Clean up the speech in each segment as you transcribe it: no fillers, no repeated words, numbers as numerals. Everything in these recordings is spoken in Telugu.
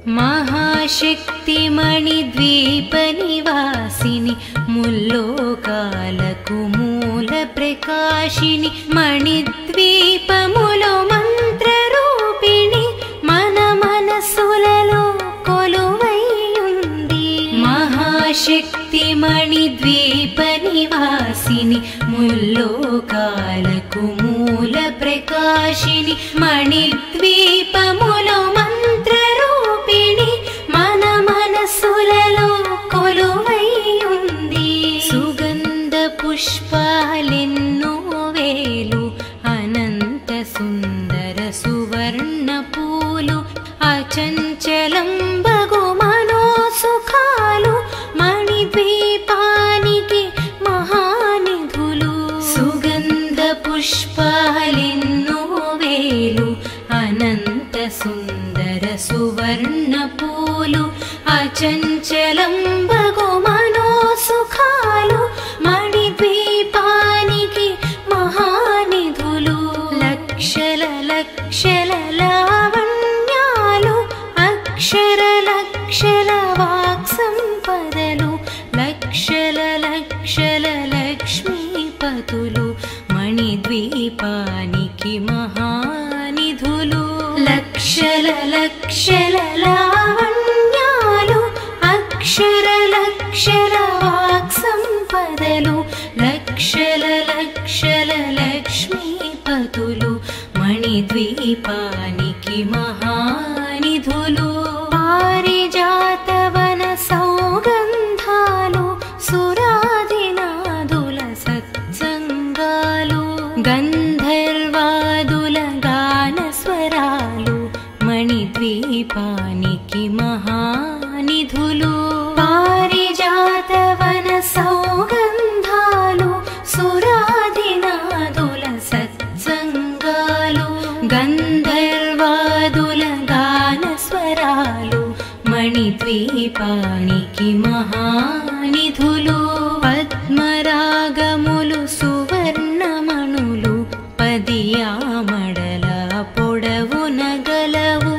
महाशक्तिमणिद्वीपनिवासिनि मुल्लोकालकु मूलप्रकाशिनि मणिद्वीपमुलो मन्त्ररूपिणि मन मनसुలలో కొలువైయుంది महाशक्तिमणिद्वीपनिवासिनि मुल्लोकालकु मूलप्रकाशिनि मणिद्वीपमुलो మంత్రరూపిణి మన మనసులలో కొలువైయుంది సుగంధ పుష్పాలెన్నో వేలు అనంత సుందర సువర్ణ పూలు అచంచలం బగు మనోసుఖాలు మణిద్వీపానికి మహానిధులు సుగంధ పుష్పాలెన్నో వేలు అనంత సుందర సువర్ణ పూలు అచంచలం బగు మనోసుఖాలు మణిద్వీపానికి మహానిధులు లక్షల లక్షల లావణ్యాలు అక్షర లక్షల వాక్సంపదలు లక్షల లక్షల లక్ష్మీపతులు మణిద్వీపానికి మహానిధులు లక్షల లక్షల లావణ్యాలు అక్షర లక్షల వాక్సంపదలు లక్షల లక్షల లక్ష్మీపతులు మణిద్వీపానికి మహానిధులు పారిజాతవన సౌగంధాలు సురాదినాదుల సత్సంగాలు గంధర్వాదుల గానస్వరాలు మణిద్వీపానికి మహానిధులు పారిజాతవన సౌగంధాలు సురాదినాదుల సత్సంగాలు గంధర్వాదుల గానస్వరాలు మణిద్వీపానికి మహానిధులు పద్మరాగములు సువర్ణమణులు పదియామడల పొడవున గలవు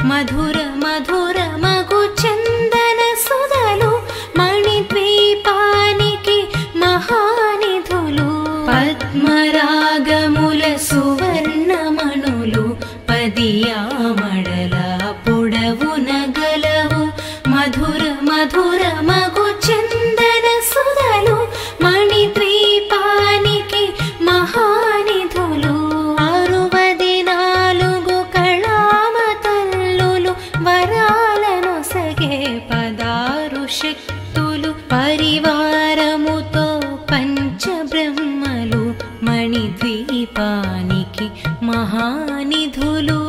మధుర మధుర మగు చందన సుధలు మణిద్వీపానికి మహానిధులు పద్మరాగముల సువర్ణమణులు పదియామడల పొడవున గలవు మధుర మధుర మగు చందన సుధలు మణిద్వీపానికి మహానిధులు 64 కళామతల్లులు వరాలను సగే 16 శక్తులు పరివారముతో పంచబ్రహ్మలు మణిద్వీపానికి మహానిధులు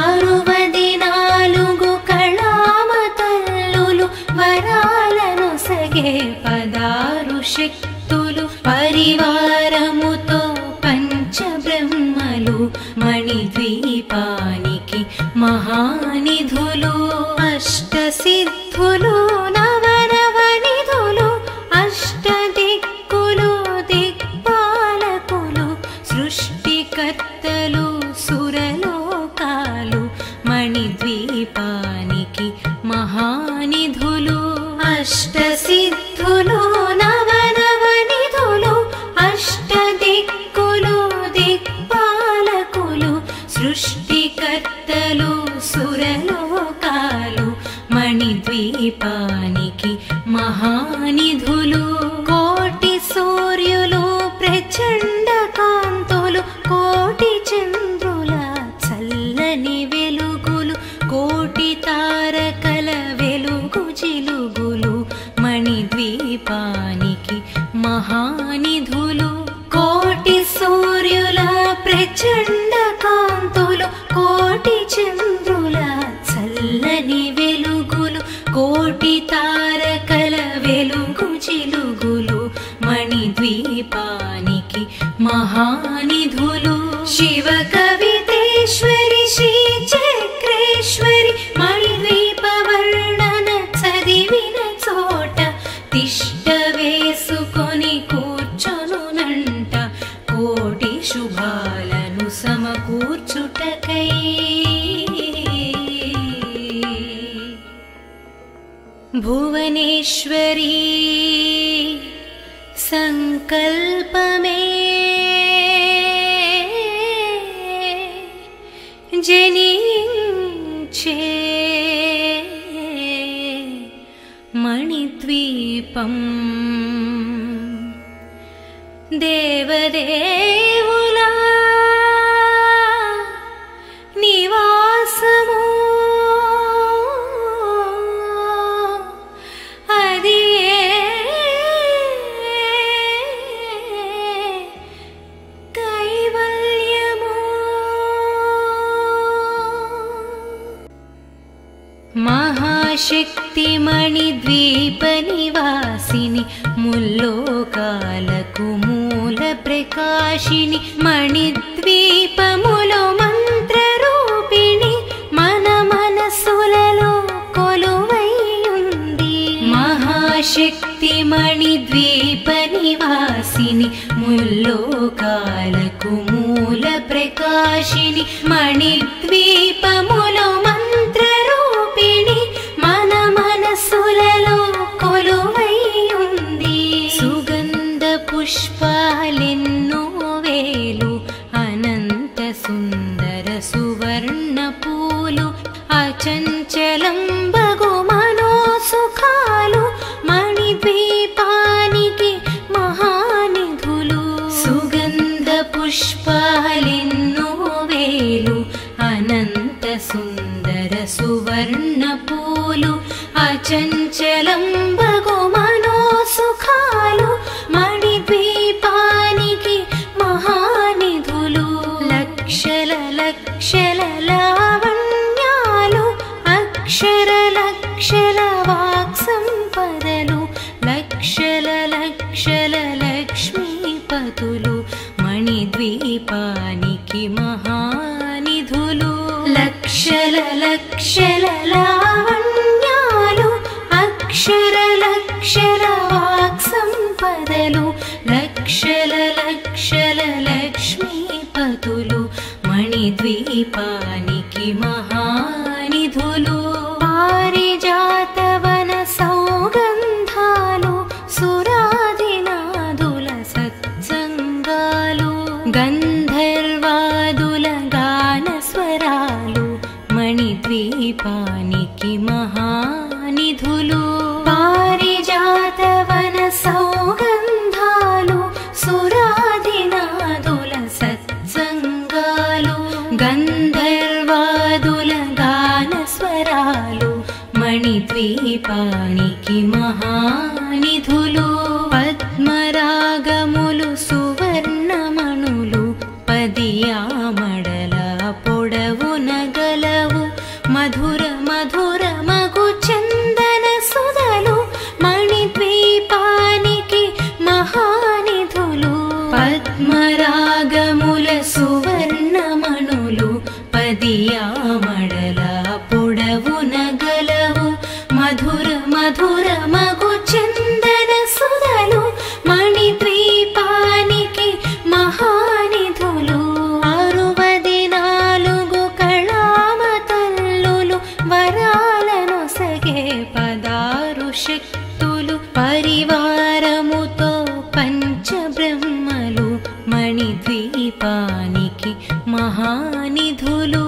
64 కళామతల్లులు వరాలను సగే 16 శక్తులు పరివారముతో పంచబ్రహ్మలు మణిద్వీపానికి మహానిధులు అష్టసిద్ధులు నవనవనిధులు అష్టదిక్కులు దిక్పాలకులు సృష్టికర్తలు సురలోకాలు మణిద్వీపానికి మహానిధులు అష్టసిద్ధులు నవనవనిధులు అష్టదిక్కులు దిక్పాలకులు సృష్టికర్తలు సురలోకాలు మణిద్వీపానికి మహానిధులు కోటి సూర్యులు ప్రచండ కాంతులు కోటి చంద్రుల చల్లని వెలుగులు కోటి తారకల వెలుగు చిలుగులు మణిద్వీపానికి మహానిధులు కోటి సూర్యుల ప్రచండ కాంతులు కోటి చంద్రుల చల్లని వెలుగులు కోటి తారకల వెలుగు చిలుగులు మణిద్వీపానికి మహానిధులు శివ కవితేశ్వరి శ్రీ చక్రేశ్వరి మణిద్వీప వర్ణన చదివిన చోట తిష్ట వేసుకొని కూర్చొనునంట కోటి శుభాలను సమకూర్చుటకై భువనేశ్వరీ సంకల్పమే జనించే మణిద్వీపం దేవదేవుల నివాసము అది కైవల్యము మహాశక్తి మణిద్వీప నివాసిని ముల్లోకాలకు మూల ప్రకాశిని మణిద్వీపములో మంత్రరూపిణి మన మనసులలో కొలువై ఉంది మహాశక్తి మణిద్వీప నివాసిని ముల్లోకాలకు మూల ప్రకాశిని మణిద్వీపములో మంత్రరూపిణి మన మనసులలో కొలువై ఉంది సుగంధ పుష్పాలెన్నో వేలు అనంత సుందర సువర్ణ పూలు అచంచలం బగు మనోసుఖాలు మణిద్వీపానికి మహానిధులు సుగంధ పుష్పాలెన్నో వేలు అనంత సుందర సువర్ణ పూలు అచంచలం బగు మనోసుఖాలు మణిద్వీపానికి మహానిధులు లక్షల లక్షల లావణ్యాలు అక్షర లక్షల వాక్సంపదలు లక్షల లక్షల లక్ష్మీపతులు మణిద్వీపానికి మహానిధులు లక్షల లక్షల లావణ్యాలు అక్షర లక్షల వాక్సంపదలు లక్షల లక్షల లక్ష్మీపతులు మణిద్వీపానికి మహానిధులు పారిజాతవన సౌగంధాలు సురాదినాదుల సత్సంగాలు గంధర్వాదుల గానస్వరాలు మణిద్వీపానికి మహానిధులు పారిజాతవన సౌగంధాలు సురాదినాదుల సత్సంగాలు గంధర్వాదుల గానస్వరాలు మణిద్వీపానికి మహానిధులు పద్మరాగములు సువర్ణమణులు పదియామడల పొడవున గలవు మధుర మధుర మగు చందన సుధలు మణిద్వీపానికి మహానిధులు పద్మరాగముల సువర్ణమణులు పదియామడల పొడవున గలవు మధుర మధుర మగు చందన సుధలు మణిద్వీపానికి మహానిధులు 64 కళామతల్లులు వరాలను సగే 16 శక్తులు పరివారముతో పంచబ్రహ్మలు మణిద్వీపానికి మహానిధులు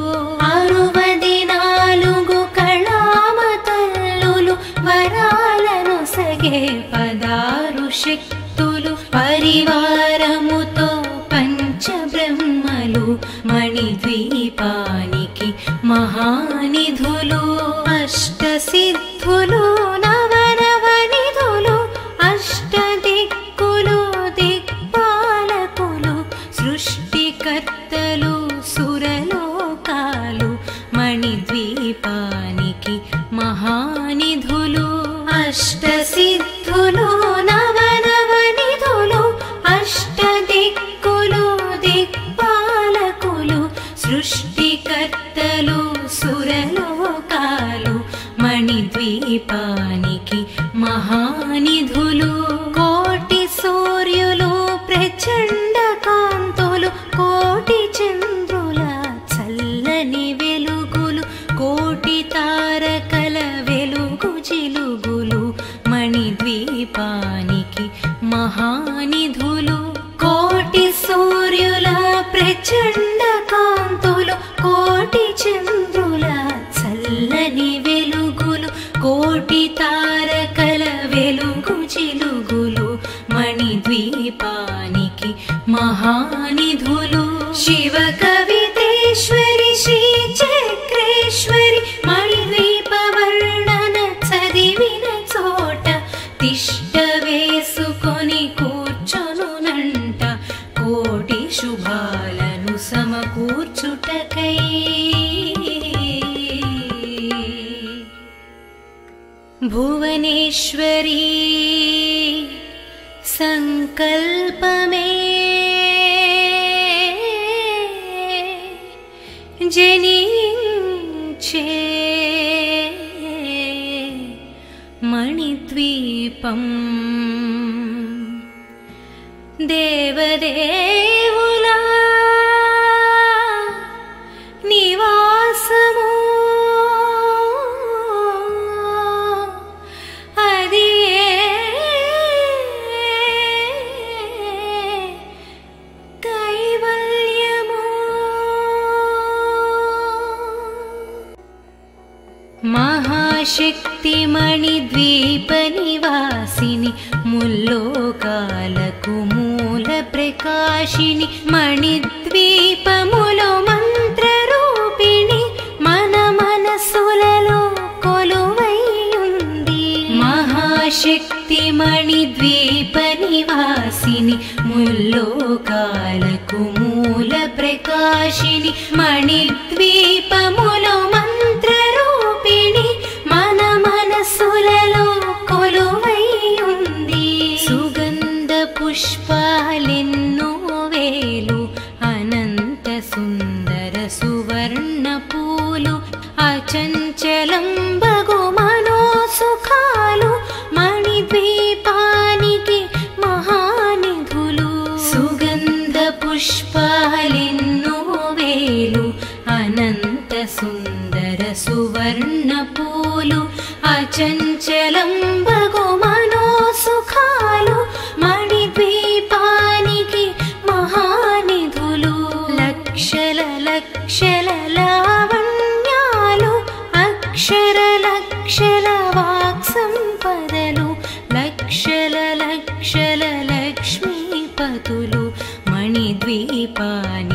64 కళామతల్లులు వరాలను సగే 16 శక్తులు పరివారముతో పంచబ్రహ్మలు మణిద్వీపానికి మహానిధులు అష్టసిద్ధులు నవనవనిధులు అష్టదిక్కులు దిక్పాలకులు సృష్టికర్తలు సురలోకాలు మణిద్వీపానికి మహానిధులు అష్టసిద్ధులు నవనవనిధులు అష్టదిక్కులు దిక్పాలకులు సృష్టికర్తలు సురలోకాలు మణిద్వీపానికి మహానిధులు కోటి సూర్యులు ప్రచండ కాంతులు కోటి చంద్రుల చల్లని వెలుగులు కోటి తారకల వెలుగు జిలుగులు ప్రచండ కాంతులు కోటి చంద్రుల చల్లని వెలుగులు కోటి తారకల వెలుగు చిలుగులు మణిద్వీపానికి మహానిధులు శివ కవితేశ్వరి శ్రీ చక్రేశ్వరి మణిద్వీప వర్ణన చదివిన చోట తిష్ట వేసుకొని కూర్చొనునంట కోటి శుభాలను సమకూర్చుటకై భువనేశ్వరీ సంకల్పమే జనించే మణిద్వీపం దేవదేవుల నివాసము అది కైవల్యము మహాశక్తి మణిద్వీప నివాసిని ముల్లోకాలకు మూల ప్రకాశిని మణిద్వీపములో మంత్రరూపిణి మన మనసులలో కొలువై ఉంది మహాశక్తి మణిద్వీప నివాసిని ముల్లోకాలకు మూల ప్రకాశిని మణిద్వీపములో మంత్రరూపిణి మన మనసులలో కొలువై ఉంది సుగంధ పుష్పాలెన్నో వేలు అనంత సుందర సువర్ణ పూలు అచంచలం బగు మనోసుఖాలు మణిద్వీపానికి మహానిధులు సుగంధ పుష్పాలెన్నో వేలు అనంత సుందర సువర్ణ పూలు అచంచలం బగు మనోసుఖాలు మణిద్వీపానికి మహానిధులు లక్షల లక్షల లావణ్యాలు అక్షర లక్షల వాక్సంపదలు లక్షల లక్షల లక్ష్మీపతులు మణిద్వీపానికి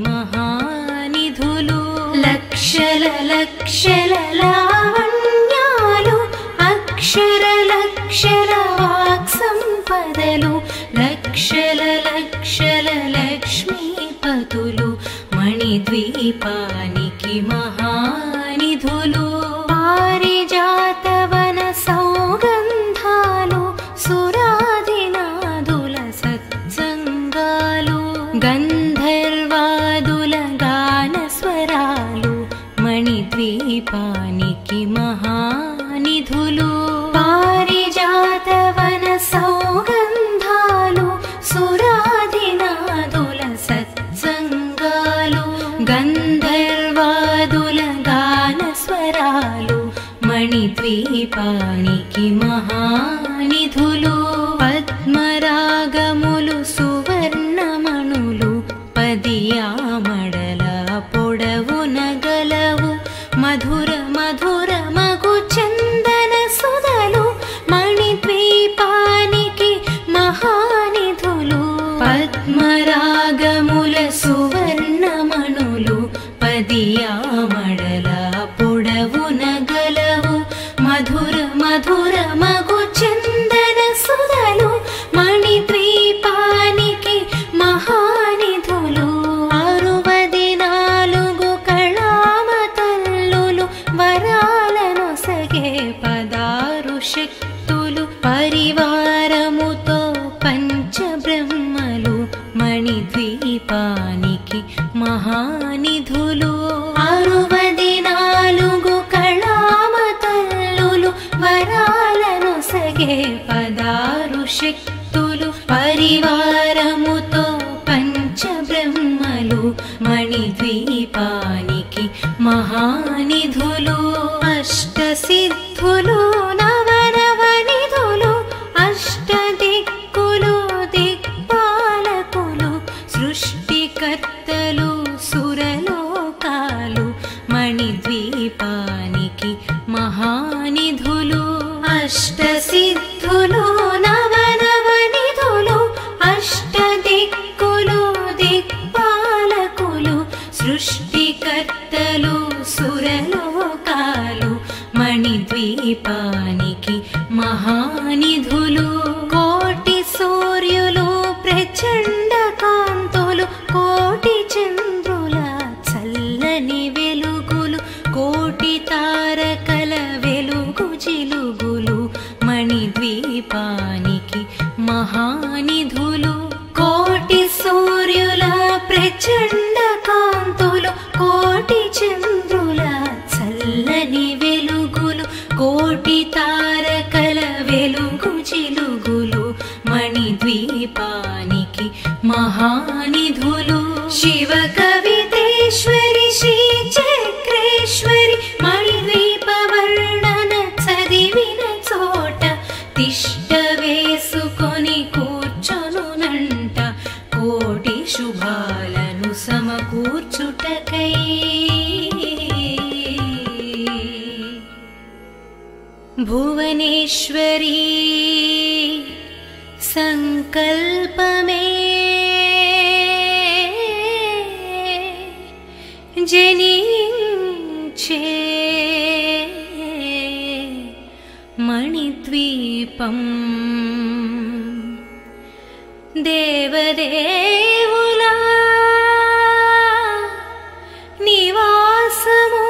మహానిధులు లక్షల లక్షల లావణ్యాలు అక్షర లక్షల వాక్సంపదలు లక్షల లక్షల లక్ష్మీపతులు మణిద్వీపానికి మహానిధులు పారిజాతవన సౌగంధాలు సురాదినాదుల సత్సంగాలు గంధర్వాదుల గాన స్వరాలు మణిద్వీపానికి మహానిధులు పారిజాతవన సౌగంధాలు సురాదినాదుల సత్సంగాలు గంధర్వాదుల గాన స్వరాలు మణిద్వీపానికి మహానిధులు పద్మరాగములు సువర్ణమణులు పదియామడల పొడవున గలవు మధుర మధుర మగు చందన సుధలు మణిద్వీపానికి మహానిధులు పద్మరాగముల సువర్ణమణులు పదియామడల పొడవున గలవు మధుర మధుర మగు చందన సుధలు మణిద్వీపానికి మహానిధులు 64 కళామతల్లులు వరాలను సగే 16 శక్తులు పరివారముతో పంచబ్రహ్మలు మణిద్వీపానికి మహానిధులు 64 కళామతల్లులు వరాలను సగే 16 శక్తులు పరివారముతో పంచబ్రహ్మలు మణిద్వీపానికి మహానిధులు అష్టసిద్ధులు నవనవ ద్వీపానికి మహానిధులు అష్టసిద్ధులు నవనవనిధులు అష్టదిక్కులు దిక్పాలకులు సృష్టికర్తలు సురలోకాలు మణిద్వీపానికి మహానిధులు కోటి సూర్యులు ప్రచండ కాంతులు కోటి చంద్రుల చల్లని వెలుగులు కోటి తారకల వెలుగు జిలుగులు మణిద్వీపానికి మహానిధులు కోటి సూర్యుల ప్రచండ కాంతులు కోటి చంద్రుల చల్లని వెలుగులు కోటి తారకల వెలుగు జిలుగులు మణిద్వీపానికి మహానిధులు శివ కవితేశ్వరి శ్రీ చక్రేశ్వరి మణిద్వీప వర్ణన చదివిన చోట తిష్ట వేసుకొని కూర్చొనునంట కోటి శుభాలను సమకూర్చుటకై భువనేశ్వరీ సంకల్పమే జనించే మణిద్వీపం దేవదేవుల నివాసము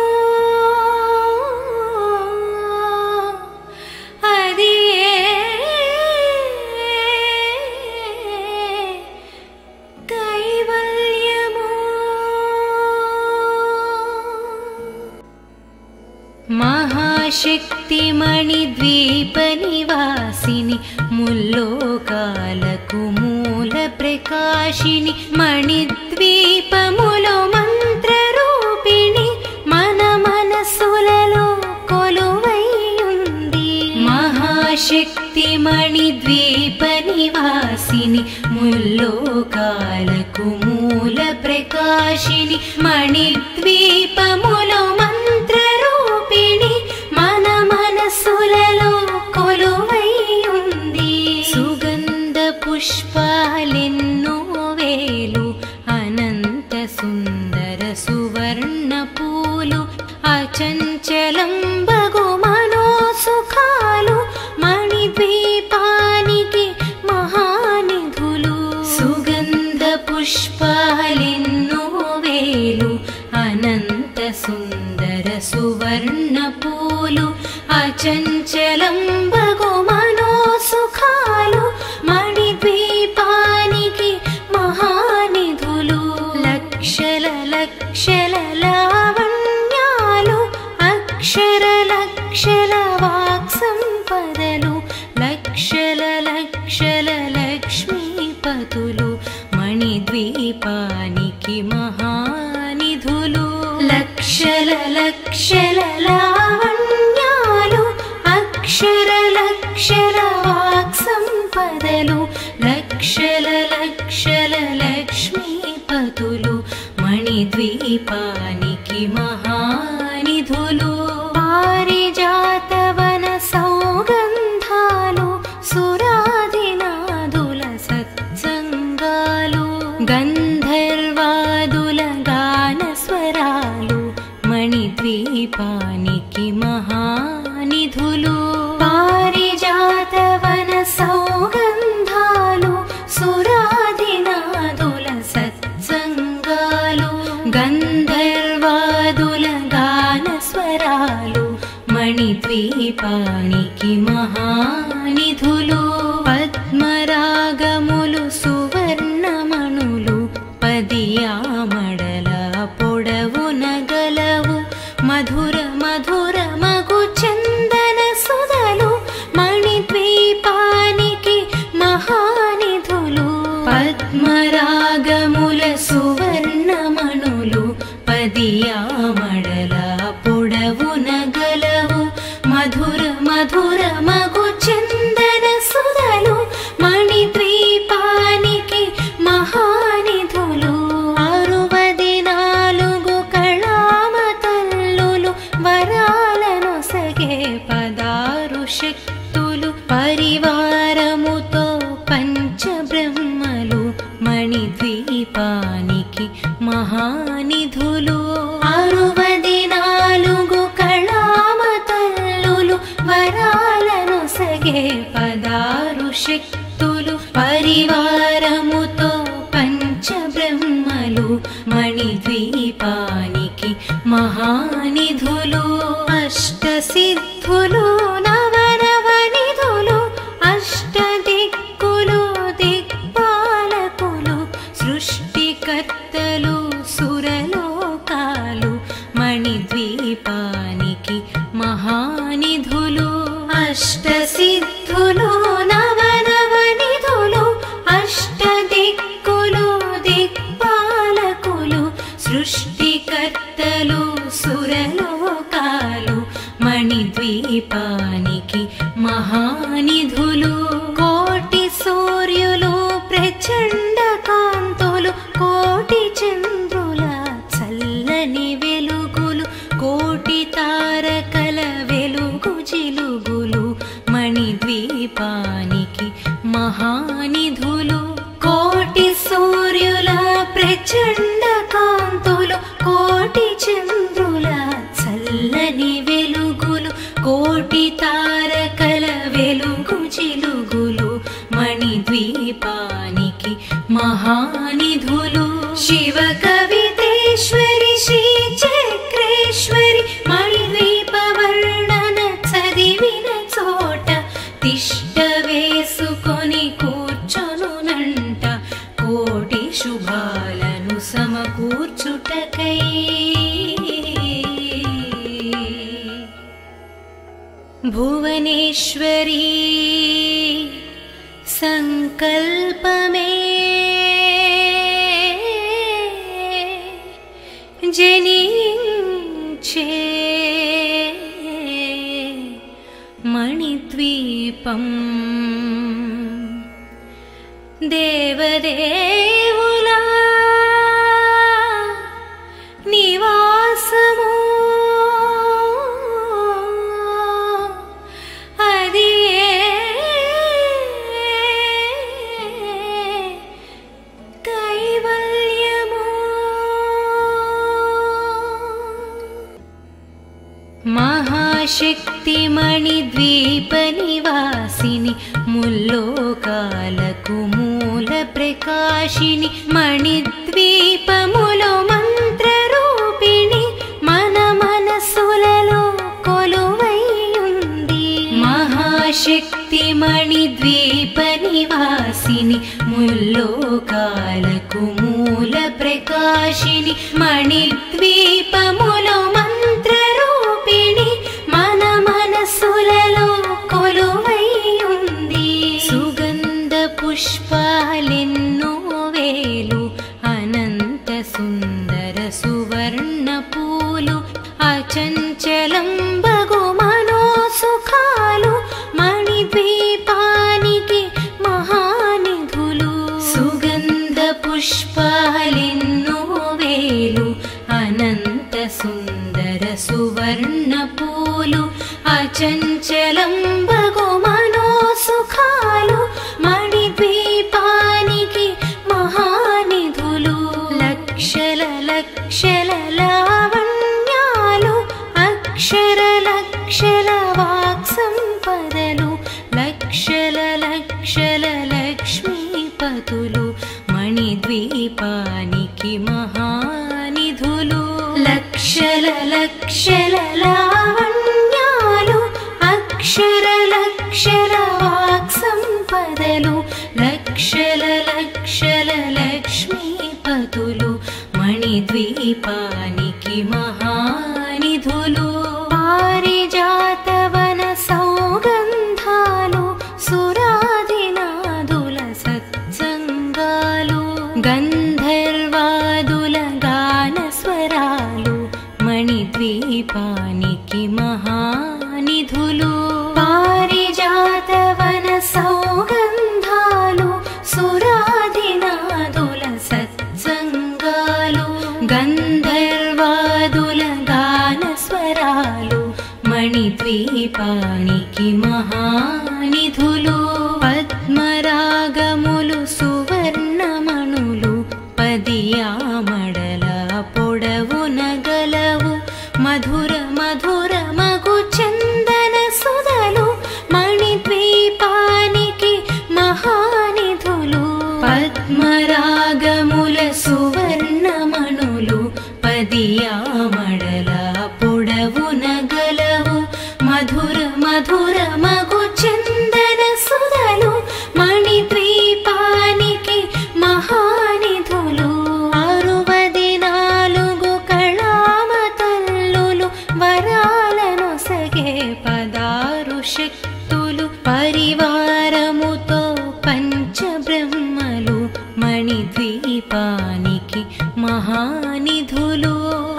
అది కైవల్యము మహాశక్తి మణిద్వీప నివాసిని ముల్లోకాలకు మూల ప్రకాశిని మణిద్వీపములో మంత్ర రూపిణి మన మనసులలో కొలువై ఉంది మహాశక్తి మణిద్వీప నివాసిని ముల్లోకాలకు మూల ప్రకాశిని మణిద్వీపములో మంత్ర రూపిణి మన మనసులలో కొలువై ఉంది సుగంధ పుష్పాలెన్నో వేలు అనంత సుందర సువర్ణ పూలు అచంచలం బగు మనోసుఖాలు మణిద్వీపానికి మహానిధులు సుగంధ పుష్పాలెన్నో వేలు అనంత సుందర సువర్ణ పూలు అచంచలం బగు మనోసుఖాలు మణిద్వీపానికి మహానిధులు లక్షల లక్షల లావణ్యాలు అక్షర లక్షల వాక్సంపదలు లక్షల లక్షల లక్ష్మీపతులు మణిద్వీపానికి మహానిధులు లక్షల లక్షల లావణ్యాలు అక్షర లక్షల వాక్సంపదలు లక్షల లక్షల లక్ష్మీపతులు మణిద్వీపానికి మహానిధులు పారిజాతవన సౌగంధాలు సురాదినాదుల సత్సంగాలు గంధర్వాదుల గాన స్వరాలు మణిద్వీపానికి మహానిధులు పారిజాతవన సౌగంధాలు సురాదినాదుల సత్సంగాలు గంధర్వాదుల గాన స్వరాలు మణిద్వీపానికి మహానిధులు పద్మరాగములు సువర్ణమణులు పదియామడల పొడవున గలవు మధుర మధుర మగు చందన సుధలు మణిద్వీపానికి మహానిధులు పద్మరాగముల సువర్ణమణులు పదియామడల పొడవున గలవు మధుర మధుర మగు చందన సుధలు మణిద్వీపానికి మహానిధులు 64 కళామ తల్లులు వరాలను నొసగే పదారు శక్తులు పరివారముతో పంచబ్రహ్మలు మణిద్వీపానికి మహానిధులు 64 కళామతల్లులు వరాలను సగే పదారు శక్తులు పరివారముతో పంచబ్రహ్మలు మణిద్వీపానికి మహానిధులు అష్టసిద్ధులు నవనవనిధులు అష్టదిక్కులు దిక్పాలకులు సృష్టికర్తలు సురలోకాలు మణిద్వీపానికి మహానిధులు అష్టసిద్ధులు నవనవనిధులు అష్టదిక్కులు దిక్పాలకులు సృష్టికర్తలు సురలోకాలు మణిద్వీపానికి మహానిధులు కోటి సూర్యులు ప్రచండ కాంతులు కోటి చంద్రుల చల్లని వెలుగులు కోటి తారకల వెలుగు జిలుగులు మణిద్వీపానికి మహానిధులు కోటి సూర్యుల ప్రచండ కాంతులు కోటి చంద్రుల చల్లని వెలుగులు కోటి తారకల వెలుగు జిలుగులు మణిద్వీపానికి మహానిధులు శివ కవితేశ్వరి శ్రీ చక్రేశ్వరి మణిద్వీప వర్ణన చదివిన చోట తిష్ట వేసుకొని కూర్చొనునంట కోటి శుభాలను సమకూర్చుటకై భువనేశ్వరీ సంకల్పమే జనించే మణిద్వీపం దేవదేవుల నివాసము అది కైవల్యము మహాశక్తి మణిద్వీప నివాసిని ముల్లోకాలకు మూల ప్రకాశిని మణిద్వీపములో మంత్రరూపిణి మన మనసులలో కొలువై ఉంది మహాశక్తి మణిద్వీప నివాసిని ముల్లోకాలకు మూల ప్రకాశిని మణిద్వీపములో మంత్రరూపిణి మన మనసులలో కొలువై ఉంది సుగంధ పుష్పాలెన్నో వేలు అనంత సుందర సువర్ణ పూలు అచంచలం బగు మనోసుఖాలు మణిద్వీపానికి మహానిధులు సుగంధ పుష్పాలెన్నో వేలు అనంత సుందర సువర్ణ పూలు అచంచలం బగు మనోసుఖాలు మణిద్వీపానికి మహానిధులు లక్షల లక్షల లావణ్యాలు అక్షర లక్షల వాక్సంపదలు లక్షల లక్షల లక్ష్మీపతులు మణిద్వీపానికి మహానిధులు లక్షల లక్షల లావణ్యాలు అక్షర లక్షల వాక్సంపదలు లక్షల లక్షల లక్ష్మీపతులు మణిద్వీపానికి మహానిధులు పారిజాతవన సౌగంధాలు సురాదినాదుల సత్సంగాలు గంధర్వాదుల గానస్వరాలు మణిద్వీపానికి మహానిధులు పారిజాతవన సౌగంధాలు సురాదినాదుల సత్సంగాలు గంధర్వాదుల గానస్వరాలు మణిద్వీపానికి మహానిధులు పద్మరాగములు సువర్ణమణులు పదియామడల పొడవున గలవు మధుర మధుర మగు చందన సుధలు మణిద్వీపానికి మహానిధులు పద్మరాగముల సువర్ణమణులు పదియామడల పొడవున గలవు మధుర మధుర మగు చందన సుధలు మణిద్వీపానికి మహానిధులు 64 కళామతల్లులు వరాలను సగే 16 శక్తులు పరివారముతో పంచబ్రహ్మలు మణిద్వీపానికి మహానిధులు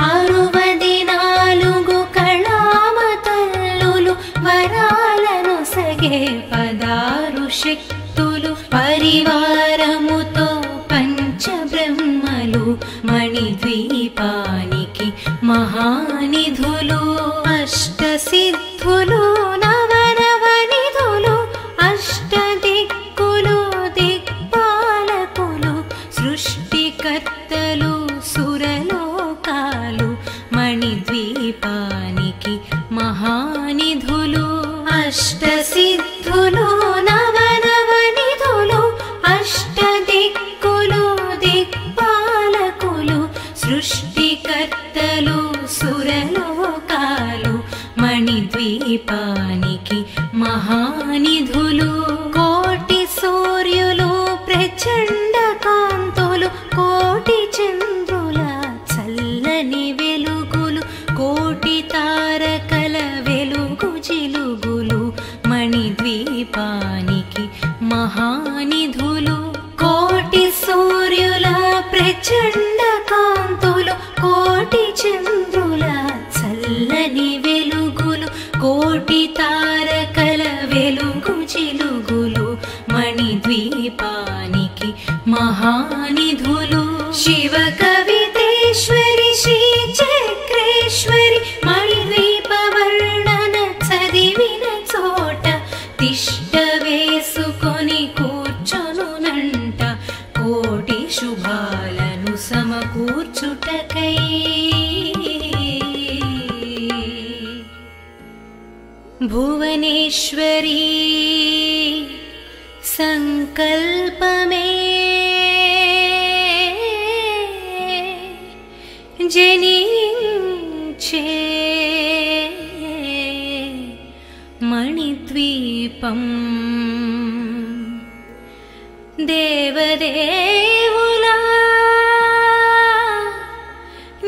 64 కళామతల్లులు వరాలను సగే 16 శక్తులు పరివారముతో పంచబ్రహ్మలు మణిద్వీపానికి మహానిధులు అష్టసిద్ధులు నవనవనిధులు అష్టదిక్కులు దిక్పాలకులు సృష్టికర్తలు సురలోకాలు మణిద్వీపానికి మహానిధులు అష్టసిద్ధులు నవనవనిధులు అష్టదిక్కులు దిక్పాలకులు సృష్టికర్తలు సురలోకాలు మణిద్వీపానికి మహానిధులు కోటి సూర్యులు ప్రచండ కాంతులు కోటి చంద్రుల చల్లని వెలుగులు కోటి తారకల వెలుగు జిలుగులు మణిద్వీపానికి మహానిధులు కోటి సూర్యుల ప్రచండ కాంతులు కోటి చంద్రుల చల్లని వెలుగులు కోటి తారకల వెలుగు జిలుగులు మణిద్వీపానికి మహానిధులు శివ కవితేశ్వరి శ్రీ చక్రేశ్వరి మణిద్వీప వర్ణన చదివిన చోట తిష్ట వేసుకొని కూర్చొనునంట కోటి శుభాలను సమకూర్చుటకై భువనేశ్వరీ సంకల్పమే జనించే మణిద్వీపం దేవదేవుల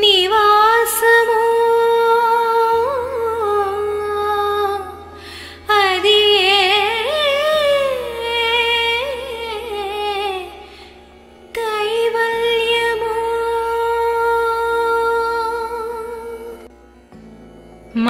నివాసము అది కైవల్యము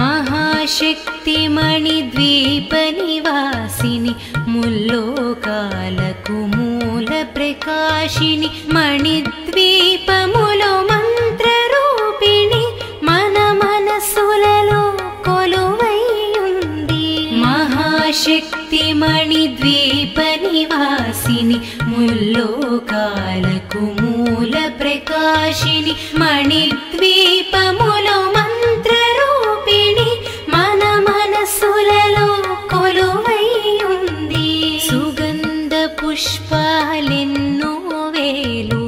మహాశక్తి మణిద్వీప నివాసిని ముల్లోకాలకు మూల ప్రకాశిని మణిద్వీపములో మంత్రరూపిణి మన మనసులలో కొలువైయుంది మహాశక్తి మణిద్వీప నివాసిని ముల్లోకాలకు మూల ప్రకాశిని మణిద్వీపములో మంత్రరూపిణి మన మనసులలో కొలువైయుంది సుగంధ పుష్పాలెన్నో వేలు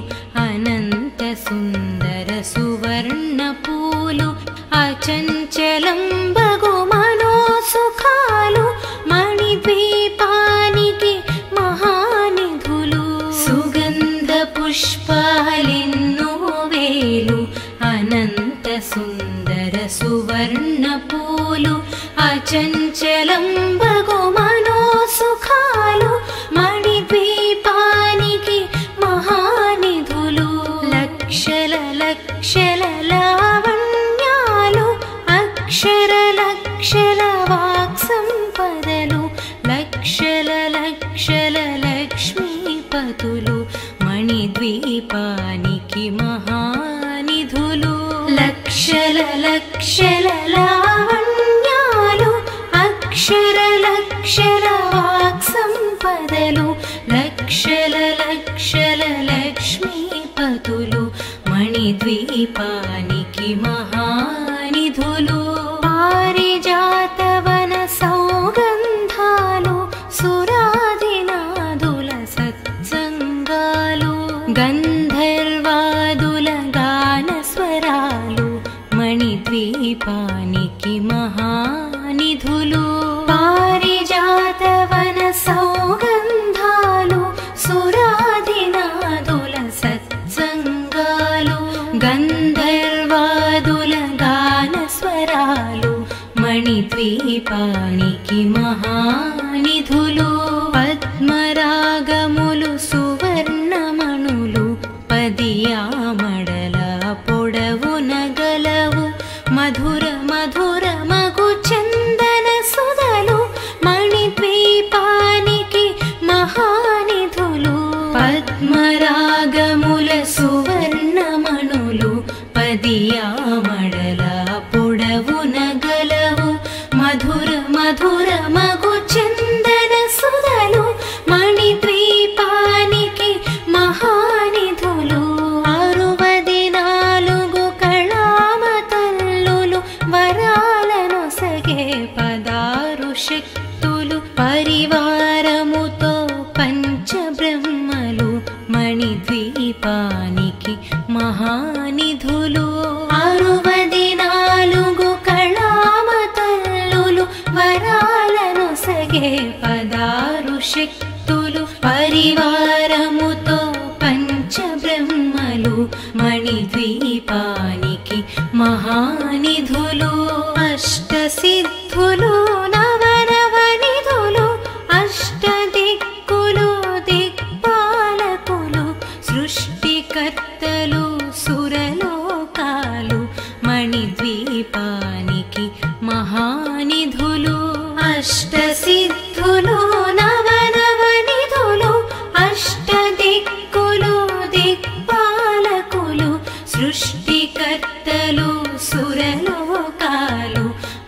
అనంత సుందర సువర్ణ పూలు అచంచలం బగు మనోసుఖాలు మణిద్వీపానికి మహానిధులు సుగంధ పుష్పాలెన్నో వేలు అనంత సుందర సువర్ణ పూలు అచంచలం బగు మనోసుఖాలు మణిద్వీపానికి మహానిధులు లక్షల లక్షల లావణ్యాలు అక్షర లక్షల వాక్ సంపదలు లక్షల లక్షల లక్ష్మీపతులు మణిద్వీపానికి మహానిధులు లక్షల లక్షల లావణ్యాలు లక్షల వాక్ సంపదలు లక్షల లక్షల లక్ష్మీపతులు మణిద్వీపానికి మహానిధులు పారిజాతవన సౌగంధాలు సురాదినాదుల సత్సంగాలు గంధర్వాదుల గానస్వరాలు మణిద్వీపానికి మహానిధులు పారిజాతవన సౌగంధాలు సురాదినాదుల సత్సంగాలు గంధర్వాదుల గానస్వరాలు మణిద్వీపానికి మహానిధులు పద్మరాగములు సువర్ణమణులు పదియామడల పొడవున గలవు మధుర మధుర మగు చందన సుధలు మణిద్వీపానికి మహానిధులు పద్మరాగముల సువర్ణమణులు పదియామడల పొడవున గలవు మధుర మధుర మగు చందన సుధలు మణిద్వీపానికి మహానిధులు 64 కళామతల్లులు వరాలను సగే 16 శక్తులు పరివారముతో పంచబ్రహ్మలు మణిద్వీపానికి మహానిధులు 64 కళామతల్లులు వరాలను సగే 16 శక్తులు పరివారముతో పంచబ్రహ్మలు మణిద్వీపానికి మహానిధులు అష్టసిద్ధులు నవనవనిధులు అష్టదిక్కులు దిక్పాలకులు సృష్టికర్తలు సురలోకాలు మణిద్వీపానికి మహానిధులు అష్టసిద్ధులు నవనవనిధులు అష్టదిక్కులు దిక్పాలకులు సృష్టికర్తలు సురలోకాలు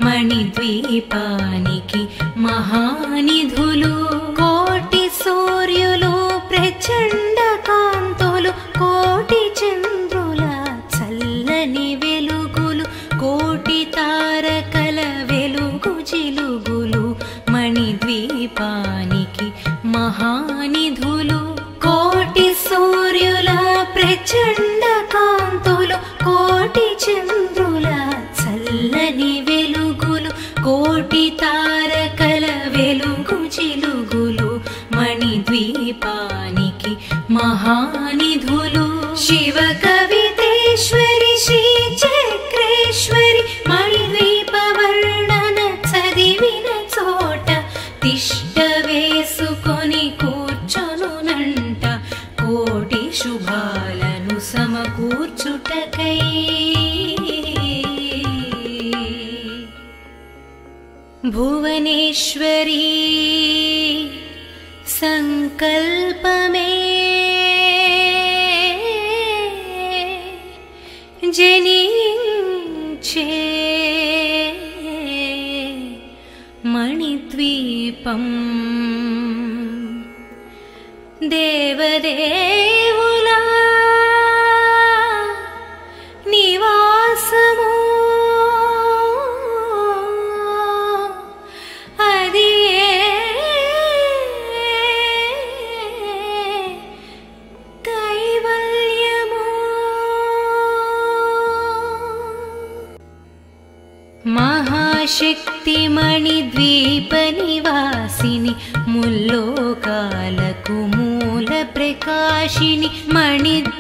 మణిద్వీపానికి మహానిధులు కోటి సూర్యులు ప్రచండ కాంతులు కోటి చంద్రుల చల్లని వెలుగులు కోటి తారకల వెలుగు జిలుగులు మణిద్వీపానికి మహానిధులు కోటి సూర్యుల ప్రచండ కాంతులు కోటి చంద్రుల చల్లని వెలుగులు కోటి తారకల వెలుగు జిలుగులు మణిద్వీపానికి మహానిధులు శివ కవితేశ్వరి శ్రీ చక్రేశ్వరి మణిద్వీప వర్ణన చదివిన చోట తిష్ట వేసుకొని కూర్చొనునంట కోటి శుభాలను సమకూర్చుటకై భువనేశ్వరీ సంకల్పమే జనించే మణిద్వీపం దేవదేవుల నివాసము అది కైవల్యము మహాశక్తి మణిద్వీప నివాసిని ముల్లోకాలకు మూల ప్రకాశిని మణిద్వీపములో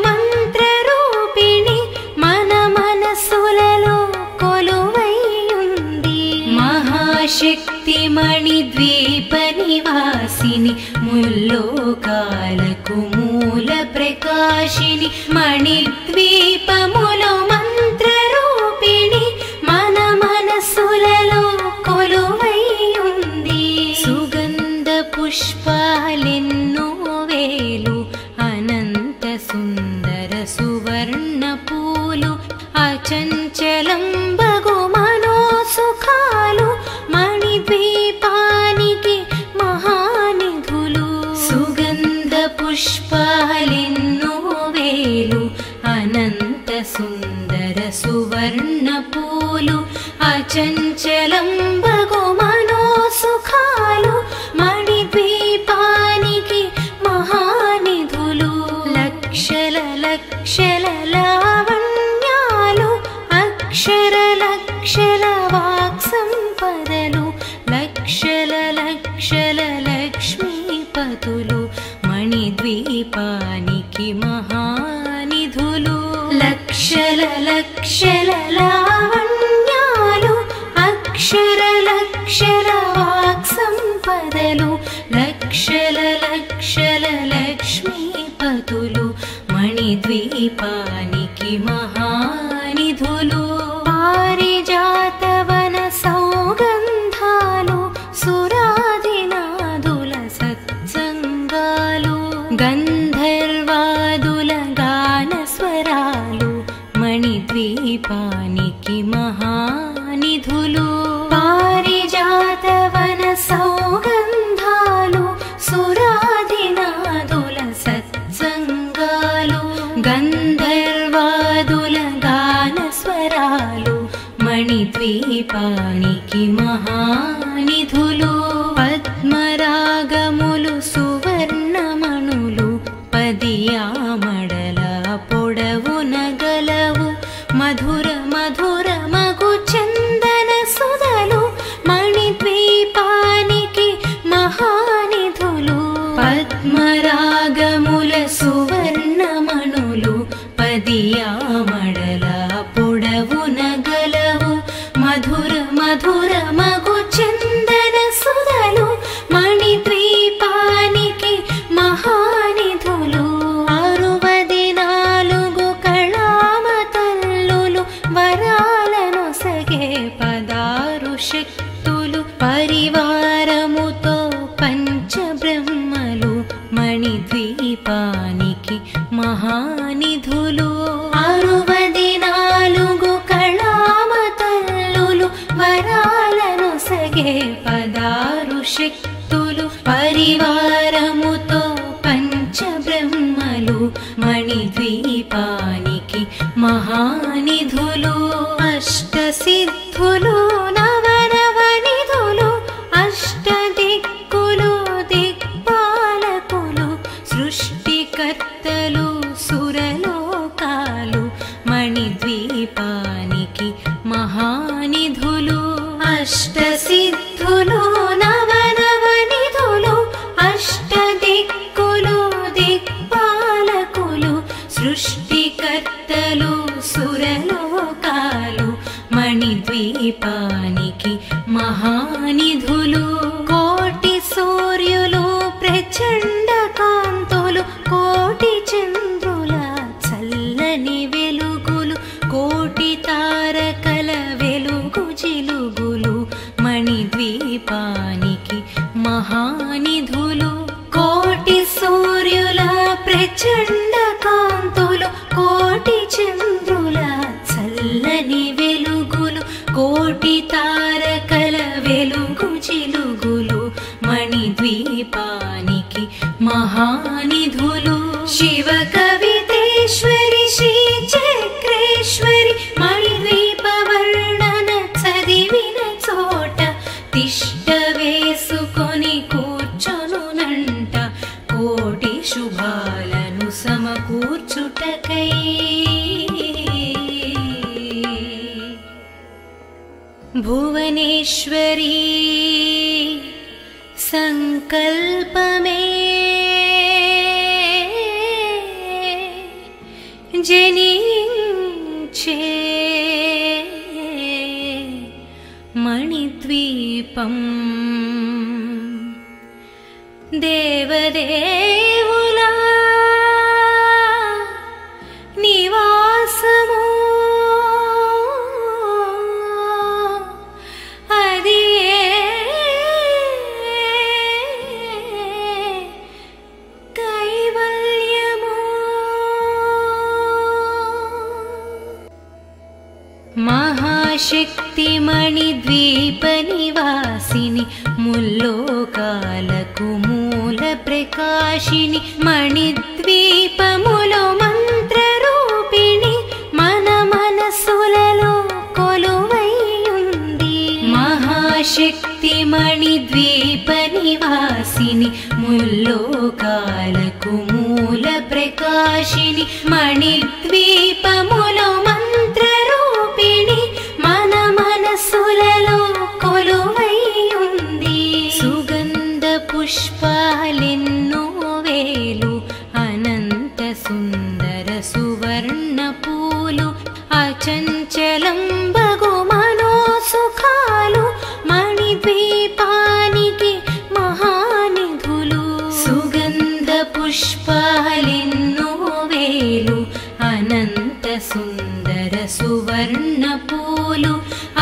మంత్రరూపిణి మన మనసులలో కొలువై ఉంది మహాశక్తి మణిద్వీప నివాసిని ముల్లోకాలకు మూల ప్రకాశిని మణిద్వీపములో మంత్రరూపిణి మన మనసులలో కొలువై ఉంది సుగంధ పుష్పాలెన్నో వేలు అనంత సుందర సువర్ణ పూలు అచంచలం బగు మనో సుఖాలు మణిద్వీప అచంచలంబగు మనోసుఖాలు మణిద్వీపానికి మహానిధులు లక్షల లక్షల లావణ్యాలు అక్షర లక్షల వాక్సంపదలు లక్షల లక్షల లక్ష్మీపతులు మణిద్వీపానికి మహానిధులు లక్షల లక్షల లావణ్యాలు అక్షర లక్షల వాక్సంపదలు లక్షల లక్షల లక్ష్మీపతులు మణిద్వీపానికి మహానిధులు పారిజాతవన సౌగంధాలు సురాదినాదుల సత్సంగాలు గంధర్వాదుల గానస్వరాలు మణిద్వీపానికి మహానిధులు పారిజాతవన సౌగంధాలు సురాదినాదుల సత్సంగాలు గంధర్వాదుల గానస్వరాలు మణిద్వీపానికి మహానిధులు పద్మరాగములు సువర్ణమణులు పదియామడల పొడవున గలవు మధుర మధుర మగు చందన సుధలు మణిద్వీపానికి మహానిధులు పద్మరాగముల సువర్ణమణులు పదియామడల పొడవున గలవు మధుర మధుర మగు చందన సుధలు మణిద్వీపానికి మహానిధులు 64 కళామతల్లులు వరాలను సగే 16 శక్తులు పరివారముతో పంచబ్రహ్మలు మణిద్వీపానికి మహానిధులు 64 కళామతల్లులు వరాలను సగే 16 శక్తులు పరివారముతో పంచబ్రహ్మలు మణిద్వీపానికి మహానిధులు అష్టసిద్ధులు నవనవనిధులు అష్టదిక్కులు దిక్పాలకులు సృష్టికర్తలు సురలోకాలు మణిద్వీపానికి మహానిధులు అష్టసిద్ధులు నవనవనిధులు అష్టదిక్కులు దిక్పాలకులు సృష్టికర్తలు సురలోకాలు మణిద్వీపానికి మహానిధులు కోటి సూర్యులు ప్రచండ కాంతులు కోటి చంద్రుల చల్లని వెలుగులు కోటి తారకల వెలుగు జిలుగులు మణిద్వీపానికి మహానిధులు కోటి సూర్యుల ప్రచండ కాంతులు కోటి చంద్రుల చల్లని వెలుగులు కోటి తారకల వెలుగు జిలుగులు మణిద్వీపానికి మహానిధులు శివ కవితేశ్వరి శ్రీ చక్రేశ్వరి మణిద్వీప వర్ణన చదివిన చోట తిష్ట వేసుకొని కూర్చొనునంట కోటి శుభాలను సమకూర్చుటకై భువనేశ్వరీ సంకల్పమే జనించే మణిద్వీపం దేవదేవుల నివాసము అది కైవల్యము మహాశక్తి మణిద్వీప నివాసిని ముల్లోకాలకు మూల ప్రకాశిని మణిద్వీపములో మంత్రరూపిణి మన మనసులలో కొలువై ఉంది महाशक्ति मणिद्वीप निवासिनि मुल्लोकाలకు मूल प्रकाशिनि मणिद्वीपमुलो मंत्र रूपिणि मन मनसुలలో కొలువై ఉంది సుగంధ పుష్పాలెన్నో వేలు అనంత సుందర సువర్ణ పూలు అచంచలం బగు మనో సుఖాలు మణిద్వీపానికి మహానిధులు సుగంధ పుష్పాలెన్నో వేలు అనంత సుందర సువర్ణ పూలు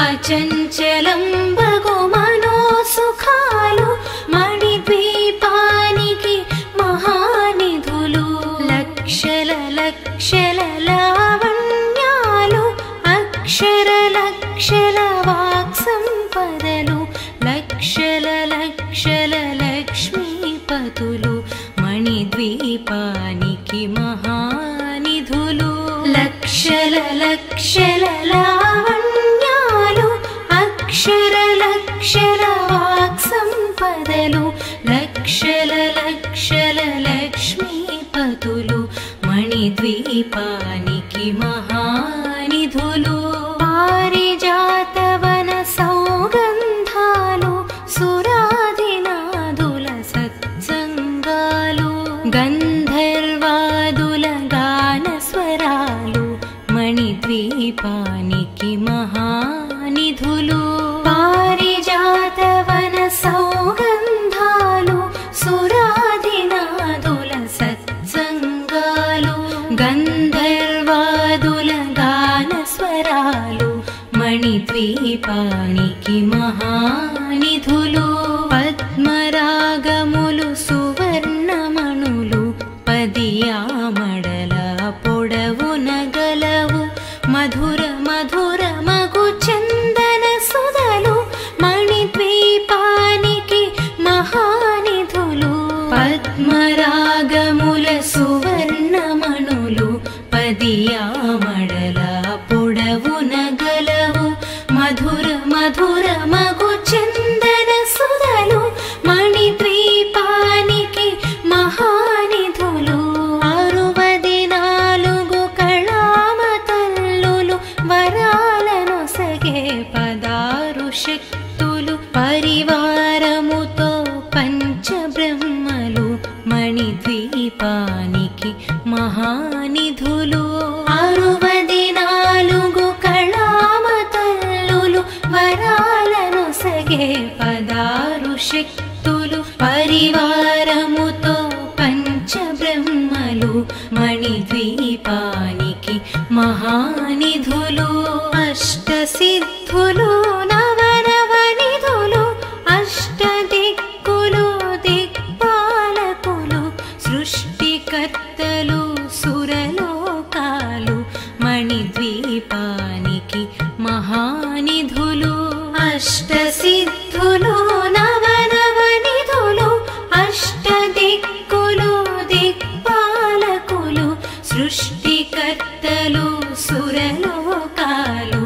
అచంచలం బగు మనో సుఖాలు మణిద్వీపానికి మహానిధులు లక్షల లక్షల లావణ్యాలు అక్షర లక్షల వాక్ సంపదలు లక్షల లక్షల లక్ష్మీపతులు మణిద్వీపానికి మహానిధులు లక్షల లక్షల లావణ్యాలు అక్షర లక్షల వాక్ సంపదలు లక్షల లక్షల లక్ష్మీపతులు మణిద్వీపానికి మహానిధులు పారిజాతవన సౌగంధాలు సురాధినాదుల సత్సంగాలు గంధర్వాదుల గాన స్వరాలు మణిద్వీపానికి మహానిధులు పారిజాతవన సౌగంధాలు సురాధినాదుల సత్సంగాలు గంధర్వాదుల గాన స్వరాలు మణిద్వీపానికి మహానిధులు పద్మరాగములు సువర్ణమణులు పదియామడల పొడవున గలవు మధుర మధుర మగు చందన సుధలు మణిద్వీపానికి మహానిధులు పద్మరాగముల సువర్ణమణులు పదియామడల పొడవున గలవు మధుర మధుర మగు చందన సుధలు మణిద్వీపానికి మహానిధులు 64 కళామతల్లులు వరాలను సగే 16 శక్తులు పరివారముతో పంచబ్రహ్మలు మణిద్వీపానికి మహానిధులు 64 కళామతల్లులు వరాలను సగే 16 శక్తులు పరివారముతో పంచబ్రహ్మలు మణిద్వీపానికి మహానిధులు అష్టసిద్ధులు నవనవనిధులు అష్టదిక్కులు దిక్పాలకులు సృష్టికర్తలు సురలోకాలు మణిద్వీపానికి మహానిధులు అష్టసిద్ధులు నవనవనిధులు అష్టదిక్కులు దిక్పాలకులు సృష్టికర్తలు సురలోకాలు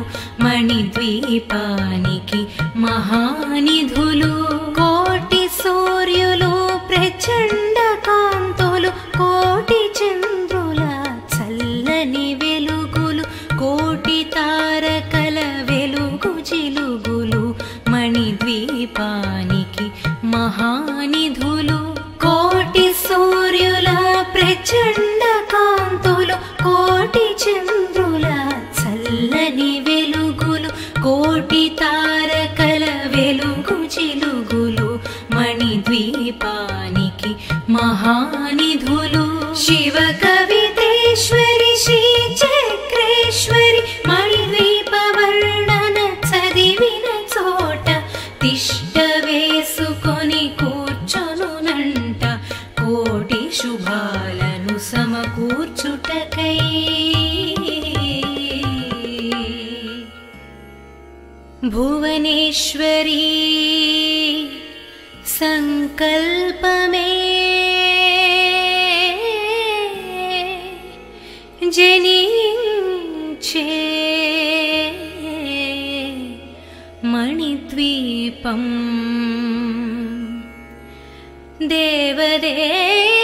మణిద్వీపానికి మహానిధులు కోటి సూర్యులు ప్రచండ కాంతులు కోటి చంద్రుల చల్లని వెలుగులు కోటి తారకల వెలుగు జిలుగులు మణిద్వీపానికి మహానిధులు కోటి సూర్యుల ప్రచండ కాంతులు కోటి చంద్రుల చల్లని వెలుగులు కోటి తారకల వెలుగు జిలుగులు మణిద్వీపానికి మహానిధులు శివ కవితేశ్వరి శ్రీ చక్రేశ్వరి మణిద్వీప వర్ణన చదివిన చోట తిష్ట వేసుకొని కూర్చొనునంట కోటి శుభాలను సమకూర్చుటకై భువనేశ్వరీ సంకల్పమే జనించే మణిద్వీపములో द्वीपम् देवदेव